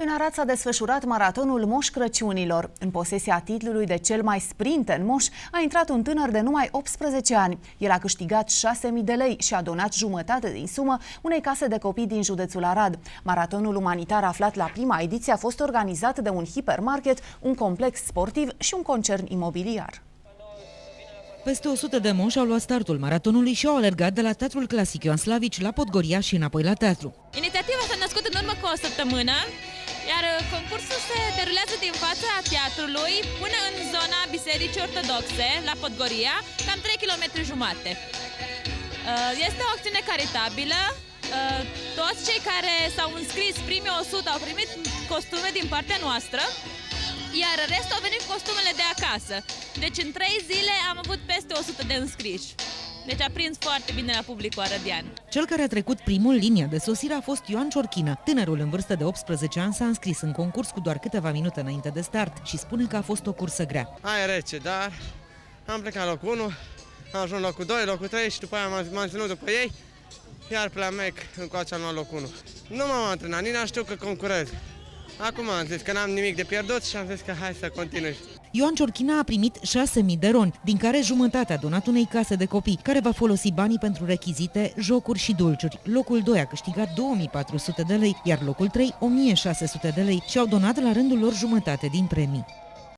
În Arad s-a desfășurat maratonul Moș Crăciunilor. În posesia titlului de cel mai sprinten moș a intrat un tânăr de numai 18 ani. El a câștigat 6.000 de lei și a donat jumătate din sumă unei case de copii din județul Arad. Maratonul umanitar aflat la prima ediție a fost organizat de un hipermarket, un complex sportiv și un concern imobiliar. Peste 100 de moși au luat startul maratonului și au alergat de la Teatrul Clasic Ioan Slavici la Podgoria și înapoi la teatru. Inițiativa s-a născut în urmă cu o săptămână, iar concursul se derulează din fața teatrului până în zona Bisericii Ortodoxe, la Podgoria, cam 3 km jumate. Este o acțiune caritabilă. Toți cei care s-au înscris, primii 100, au primit costume din partea noastră, iar restul au venit cu costumele de acasă. Deci în 3 zile am avut peste 100 de înscriși. Deci a prins foarte bine la publicul arădean. Cel care a trecut primul linia de sosire a fost Ioan Ciorchină. Tânărul în vârstă de 18 ani s-a înscris în concurs cu doar câteva minute înainte de start și spune că a fost o cursă grea. Aia rece, dar am plecat locul 1, am ajuns locul 2, locul 3 și după aia m-am ținut după ei, iar pe la mec încoace am luat locul 1. Nu m-am antrenat, nici n-am știut că concurez. Acum am zis că n-am nimic de pierdut și am zis că hai să continui. Ioan Ciorchina a primit 6.000 de roni, din care jumătate a donat unei case de copii, care va folosi banii pentru rechizite, jocuri și dulciuri. Locul 2 a câștigat 2.400 de lei, iar locul 3 1.600 de lei și au donat la rândul lor jumătate din premii.